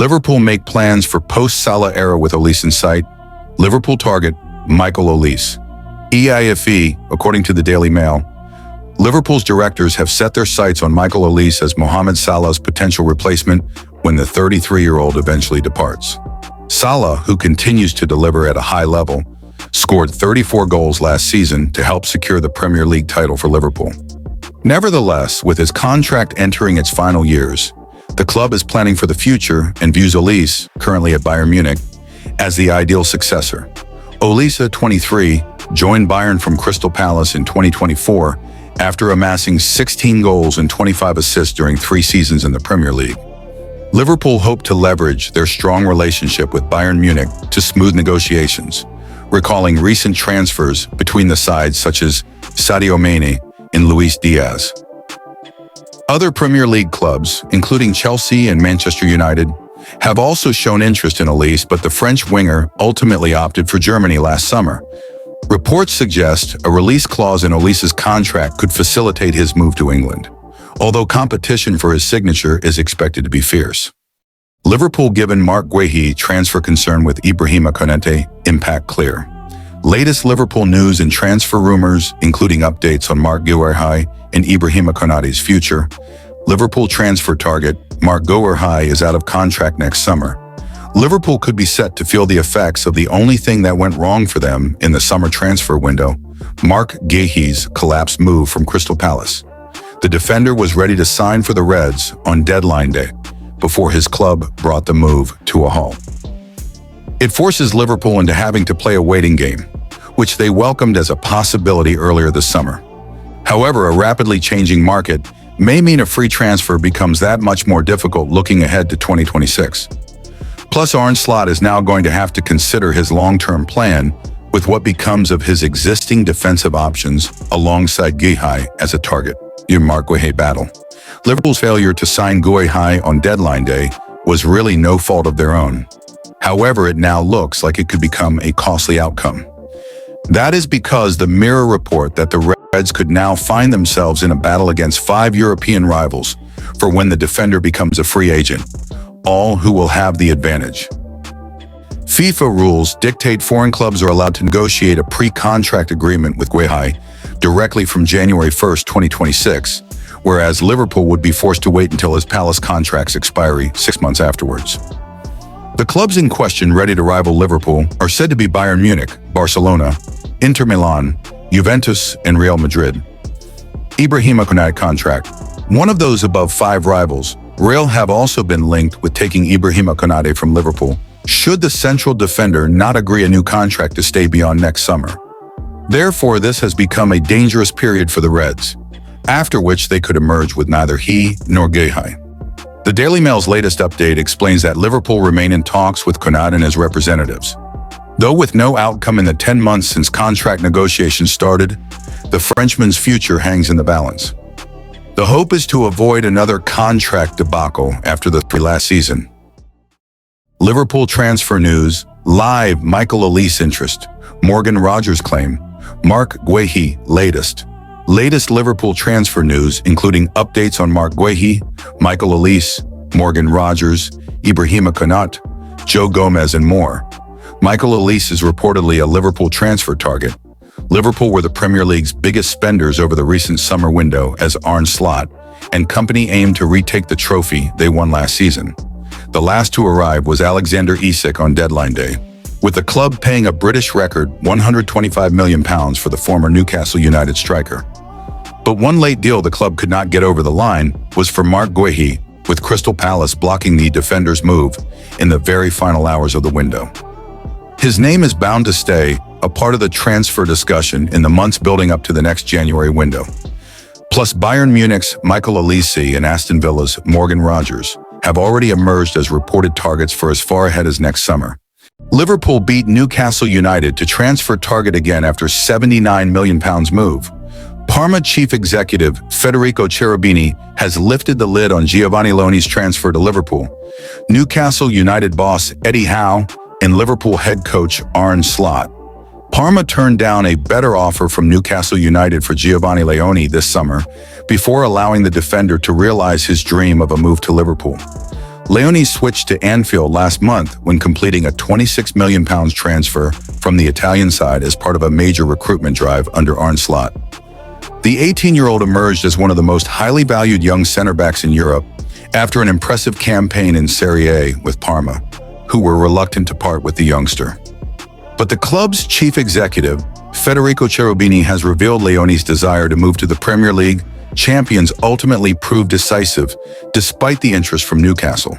Liverpool make plans for post-Salah era with Olise in sight. Liverpool target, Michael Olise. EIFE, according to the Daily Mail, Liverpool's directors have set their sights on Michael Olise as Mohamed Salah's potential replacement when the 33-year-old eventually departs. Salah, who continues to deliver at a high level, scored 34 goals last season to help secure the Premier League title for Liverpool. Nevertheless, with his contract entering its final years, the club is planning for the future and views Olise, currently at Bayern Munich, as the ideal successor. Olise, 23, joined Bayern from Crystal Palace in 2024 after amassing 16 goals and 25 assists during 3 seasons in the Premier League. Liverpool hope to leverage their strong relationship with Bayern Munich to smooth negotiations, recalling recent transfers between the sides such as Sadio Mane and Luis Diaz. Other Premier League clubs, including Chelsea and Manchester United, have also shown interest in Olise, but the French winger ultimately opted for Germany last summer. Reports suggest a release clause in Olise's contract could facilitate his move to England, although competition for his signature is expected to be fierce. Liverpool given Marc Guehi transfer concern with Ibrahima Konate impact clear. Latest Liverpool news and transfer rumors, including updates on Marc Guehi and Ibrahima Konate's future. Liverpool transfer target, Marc Guehi, is out of contract next summer. Liverpool could be set to feel the effects of the only thing that went wrong for them in the summer transfer window, Marc Guehi's collapsed move from Crystal Palace. The defender was ready to sign for the Reds on deadline day before his club brought the move to a halt. It forces Liverpool into having to play a waiting game, which they welcomed as a possibility earlier this summer. However, a rapidly changing market may mean a free transfer becomes that much more difficult looking ahead to 2026. Plus, Arne Slot is now going to have to consider his long-term plan with what becomes of his existing defensive options alongside Guehi as a target. Your Marc Guehi battle. Liverpool's failure to sign Guehi on deadline day was really no fault of their own. However, it now looks like it could become a costly outcome. That is because the Mirror report that the Reds could now find themselves in a battle against 5 European rivals for when the defender becomes a free agent, all who will have the advantage. FIFA rules dictate foreign clubs are allowed to negotiate a pre-contract agreement with Guehi directly from January 1st, 2026, whereas Liverpool would be forced to wait until his Palace contract's expiry 6 months afterwards. The clubs in question ready to rival Liverpool are said to be Bayern Munich, Barcelona, Inter Milan, Juventus, and Real Madrid. Ibrahima Konate contract. One of those above 5 rivals, Real have also been linked with taking Ibrahima Konate from Liverpool, should the central defender not agree a new contract to stay beyond next summer. Therefore, this has become a dangerous period for the Reds, after which they could emerge with neither he nor Guehi. The Daily Mail's latest update explains that Liverpool remain in talks with Konate and his representatives. Though with no outcome in the 10 months since contract negotiations started, the Frenchman's future hangs in the balance. The hope is to avoid another contract debacle after the 3 last season. Liverpool transfer news, live Michael Olise interest, Morgan Rogers claim, Marc Guehi latest. Latest Liverpool transfer news, including updates on Marc Guehi, Michael Olise, Morgan Rogers, Ibrahima Konate, Joe Gomez, and more. Michael Olise is reportedly a Liverpool transfer target. Liverpool were the Premier League's biggest spenders over the recent summer window as Arne Slot and company aimed to retake the trophy they won last season. The last to arrive was Alexander Isak on deadline day, with the club paying a British record £125 million for the former Newcastle United striker. But one late deal the club could not get over the line was for Marc Guehi, with Crystal Palace blocking the defender's move in the very final hours of the window. His name is bound to stay a part of the transfer discussion in the months building up to the next January window. Plus, Bayern Munich's Michael Olise and Aston Villa's Morgan Rogers have already emerged as reported targets for as far ahead as next summer. Liverpool beat Newcastle United to transfer target again after £79 million move. Parma chief executive Federico Cherubini has lifted the lid on Giovani Leoni's transfer to Liverpool. Newcastle United boss Eddie Howe and Liverpool head coach Arne Slot. Parma turned down a better offer from Newcastle United for Giovani Leoni this summer before allowing the defender to realize his dream of a move to Liverpool. Leoni switched to Anfield last month when completing a £26 million transfer from the Italian side as part of a major recruitment drive under Arne Slot. The 18-year-old emerged as one of the most highly valued young center-backs in Europe after an impressive campaign in Serie A with Parma, who were reluctant to part with the youngster. But the club's chief executive, Federico Cherubini, has revealed Leoni's desire to move to the Premier League. Champions ultimately proved decisive, despite the interest from Newcastle.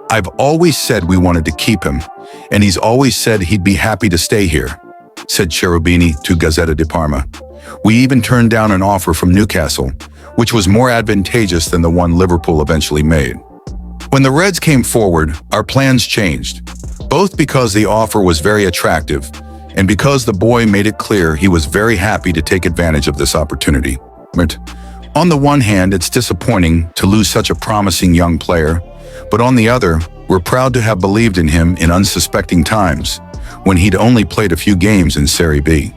"I've always said we wanted to keep him, and he's always said he'd be happy to stay here," said Cherubini to Gazzetta di Parma. "We even turned down an offer from Newcastle, which was more advantageous than the one Liverpool eventually made. When the Reds came forward, our plans changed, both because the offer was very attractive and because the boy made it clear he was very happy to take advantage of this opportunity. On the one hand, it's disappointing to lose such a promising young player, but on the other, we're proud to have believed in him in unsuspecting times, when he'd only played a few games in Serie B.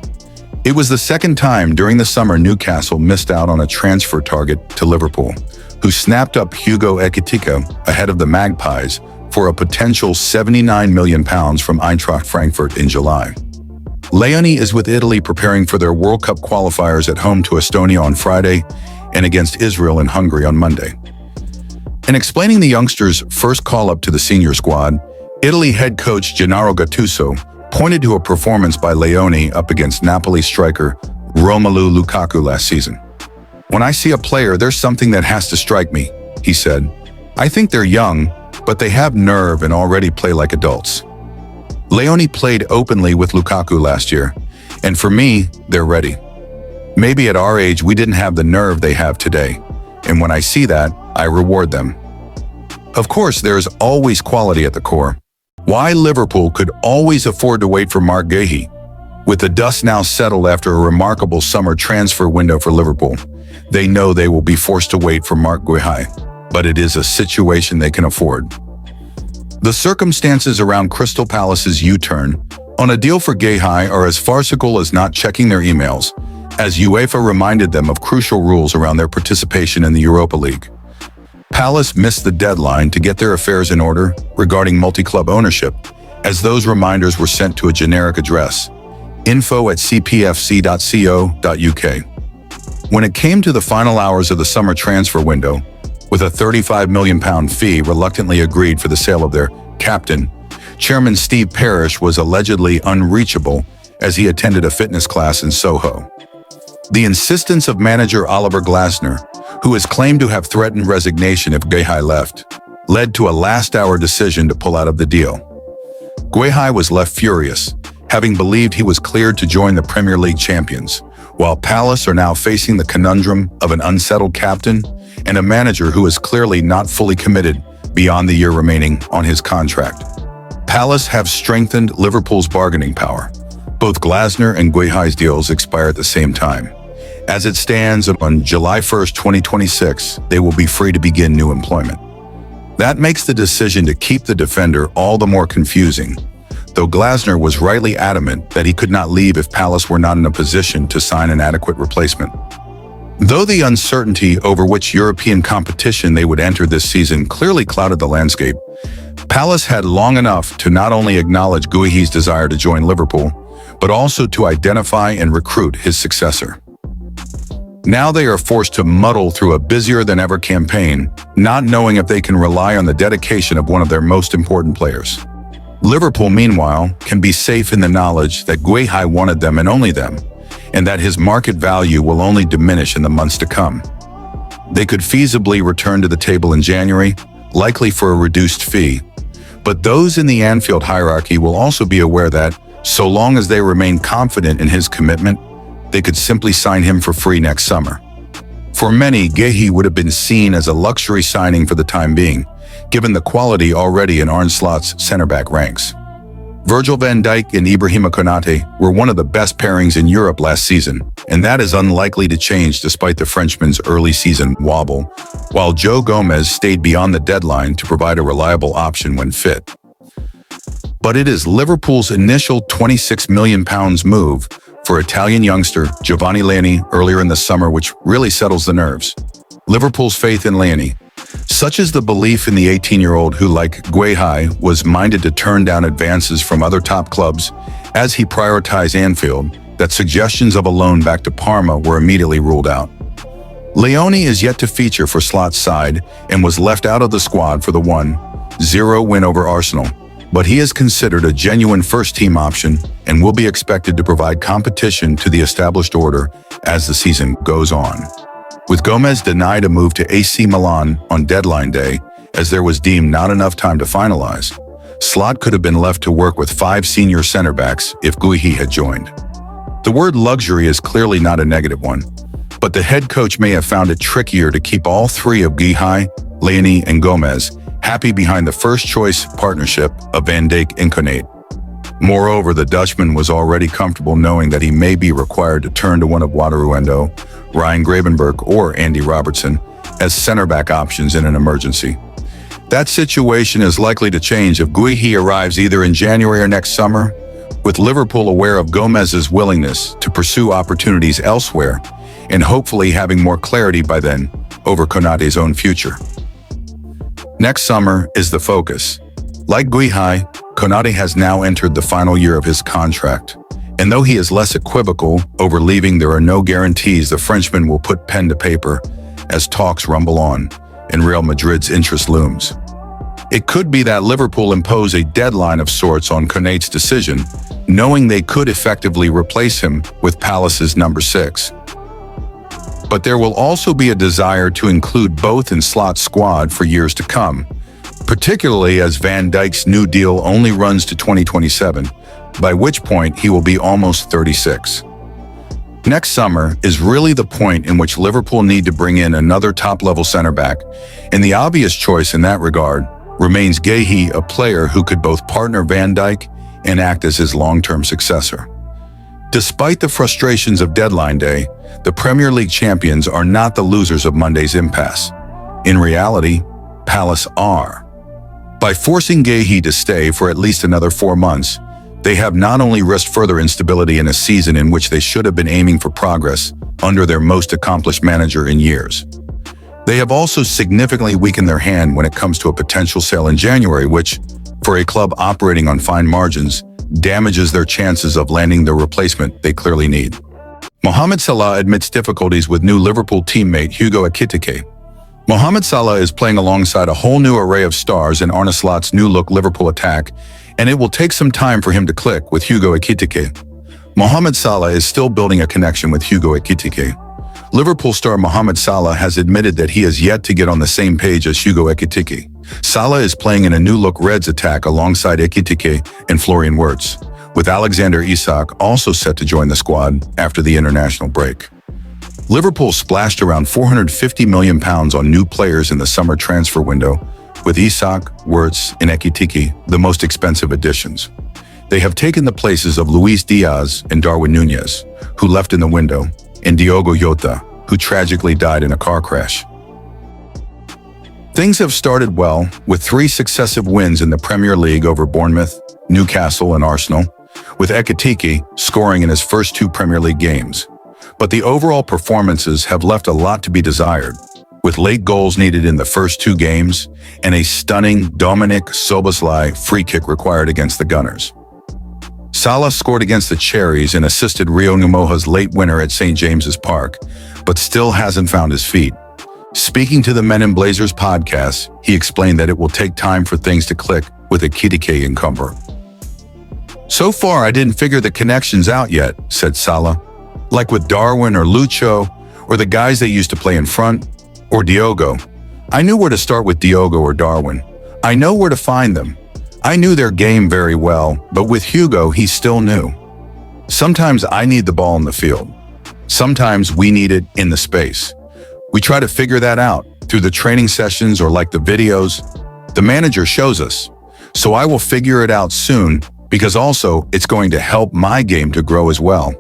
It was the second time during the summer Newcastle missed out on a transfer target to Liverpool, who snapped up Hugo Ekitike ahead of the Magpies for a potential £79 million from Eintracht Frankfurt in July. Leoni is with Italy preparing for their World Cup qualifiers at home to Estonia on Friday and against Israel and Hungary on Monday. In explaining the youngster's first call-up to the senior squad, Italy head coach Gennaro Gattuso pointed to a performance by Leoni up against Napoli striker Romelu Lukaku last season. "When I see a player, there's something that has to strike me," he said. "I think they're young, but they have nerve and already play like adults." Leoni played openly with Lukaku last year, and for me, they're ready. Maybe at our age, we didn't have the nerve they have today, and when I see that, I reward them. Of course, there is always quality at the core. Why Liverpool could always afford to wait for Marc Guehi? With the dust now settled after a remarkable summer transfer window for Liverpool, they know they will be forced to wait for Marc Guehi, but it is a situation they can afford. The circumstances around Crystal Palace's U-turn on a deal for Guehi are as farcical as not checking their emails, as UEFA reminded them of crucial rules around their participation in the Europa League. Palace missed the deadline to get their affairs in order regarding multi-club ownership, as those reminders were sent to a generic address, info@cpfc.co.uk. When it came to the final hours of the summer transfer window, with a £35 million fee reluctantly agreed for the sale of their captain, Chairman Steve Parish was allegedly unreachable as he attended a fitness class in Soho. The insistence of manager Oliver Glasner, who is claimed to have threatened resignation if Guehi left, led to a last-hour decision to pull out of the deal. Guehi was left furious, having believed he was cleared to join the Premier League champions, while Palace are now facing the conundrum of an unsettled captain and a manager who is clearly not fully committed beyond the year remaining on his contract. Palace have strengthened Liverpool's bargaining power. Both Glasner and Guehi's deals expire at the same time. As it stands, on July 1, 2026, they will be free to begin new employment. That makes the decision to keep the defender all the more confusing, though Glasner was rightly adamant that he could not leave if Palace were not in a position to sign an adequate replacement. Though the uncertainty over which European competition they would enter this season clearly clouded the landscape, Palace had long enough to not only acknowledge Guehi's desire to join Liverpool, but also to identify and recruit his successor. Now they are forced to muddle through a busier-than-ever campaign, not knowing if they can rely on the dedication of one of their most important players. Liverpool, meanwhile, can be safe in the knowledge that Guehi wanted them and only them, and that his market value will only diminish in the months to come. They could feasibly return to the table in January, likely for a reduced fee, but those in the Anfield hierarchy will also be aware that, so long as they remain confident in his commitment, they could simply sign him for free next summer. For many, Guehi would have been seen as a luxury signing for the time being, given the quality already in Arne Slot's centre-back ranks. Virgil van Dijk and Ibrahima Konate were one of the best pairings in Europe last season, and that is unlikely to change despite the Frenchman's early season wobble, while Joe Gomez stayed beyond the deadline to provide a reliable option when fit. But it is Liverpool's initial £26 million move for Italian youngster Giovani earlier in the summer which really settles the nerves. Liverpool's faith in Leoni, Such is the belief in the 18-year-old who, like Guehi, was minded to turn down advances from other top clubs as he prioritized Anfield, that suggestions of a loan back to Parma were immediately ruled out. Leoni is yet to feature for Salah'S side and was left out of the squad for the 1-0 win over Arsenal, but he is considered a genuine first-team option and will be expected to provide competition to the established order as the season goes on. With Gomez denied a move to AC Milan on deadline day, as there was deemed not enough time to finalize, Salah could have been left to work with 5 senior center-backs if Guehi had joined. The word luxury is clearly not a negative one, but the head coach may have found it trickier to keep all 3 of Guehi, Leoni and Gomez happy behind the first-choice partnership of Van Dijk and Konate. Moreover, the Dutchman was already comfortable knowing that he may be required to turn to one of Wataruendo, Ryan Gravenberch, or Andy Robertson as center-back options in an emergency. That situation is likely to change if Guehi arrives either in January or next summer, with Liverpool aware of Gomez's willingness to pursue opportunities elsewhere and hopefully having more clarity by then over Konate's own future. Next summer is the focus. Like Guehi, Konate has now entered the final year of his contract, and though he is less equivocal over leaving, there are no guarantees the Frenchman will put pen to paper as talks rumble on and Real Madrid's interest looms. It could be that Liverpool impose a deadline of sorts on Konate's decision, knowing they could effectively replace him with Palace's number 6. But there will also be a desire to include both in Salah'S squad for years to come, particularly as Van Dijk's new deal only runs to 2027, by which point he will be almost 36. Next summer is really the point in which Liverpool need to bring in another top-level center-back, and the obvious choice in that regard remains Guehi, a player who could both partner Van Dijk and act as his long-term successor. Despite the frustrations of deadline day, the Premier League champions are not the losers of Monday's impasse. In reality, Palace are. By forcing Guehi to stay for at least another 4 months, they have not only risked further instability in a season in which they should have been aiming for progress under their most accomplished manager in years. They have also significantly weakened their hand when it comes to a potential sale in January, which, for a club operating on fine margins, damages their chances of landing the replacement they clearly need. Mohamed Salah admits difficulties with new Liverpool teammate Hugo Ekitike. Mohamed Salah is playing alongside a whole new array of stars in Arne Slot's new-look Liverpool attack, and it will take some time for him to click with Hugo Ekitike. Mohamed Salah is still building a connection with Hugo Ekitike. Liverpool star Mohamed Salah has admitted that he has yet to get on the same page as Hugo Ekitike. Salah is playing in a new-look Reds attack alongside Ekitike and Florian Wirtz, with Alexander Isak also set to join the squad after the international break. Liverpool splashed around £450 million on new players in the summer transfer window, with Isak, Wirtz, and Ekitike the most expensive additions. They have taken the places of Luis Diaz and Darwin Núñez, who left in the window, and Diogo Jota, who tragically died in a car crash. Things have started well, with 3 successive wins in the Premier League over Bournemouth, Newcastle, and Arsenal, with Ekitike scoring in his first 2 Premier League games. But the overall performances have left a lot to be desired, with late goals needed in the first 2 games and a stunning Dominik Szoboszlai free kick required against the Gunners. Salah scored against the Cherries and assisted Rio Numoha's late winner at St. James's Park, but still hasn't found his feet. Speaking to the Men in Blazers podcast, he explained that it will take time for things to click with Ekitike and Cumber. "So far, I didn't figure the connections out yet," said Salah. "Like with Darwin or Lucho, or the guys that used to play in front, or Diogo. I knew where to start with Diogo or Darwin. I know where to find them. I knew their game very well, but with Hugo, he's still new. Sometimes I need the ball in the field. Sometimes we need it in the space. We try to figure that out through the training sessions or like the videos the manager shows us. So I will figure it out soon, because also it's going to help my game to grow as well.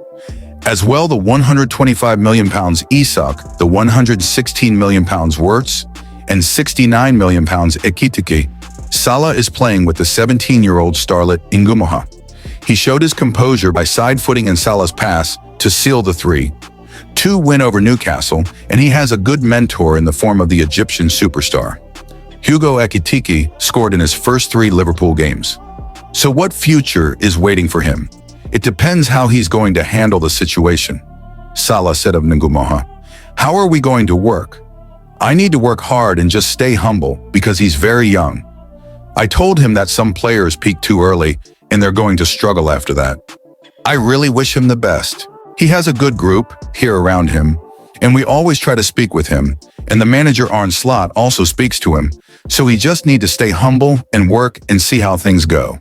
As well, the £125 million Isak, the £116 million Wirtz, and £69 million Ekitike. Salah is playing with the 17-year-old starlet Ngumoha. He showed his composure by side-footing in Salah's pass to seal the 3-2 win over Newcastle, and he has a good mentor in the form of the Egyptian superstar. Ekitike scored in his first 3 Liverpool games. So what future is waiting for him? It depends how he's going to handle the situation. Salah said of Ngumoha, "How are we going to work? I need to work hard and just stay humble because he's very young. I told him that some players peak too early and they're going to struggle after that. I really wish him the best. He has a good group here around him, and we always try to speak with him, and the manager Arne Slot also speaks to him, so he just need to stay humble and work and see how things go."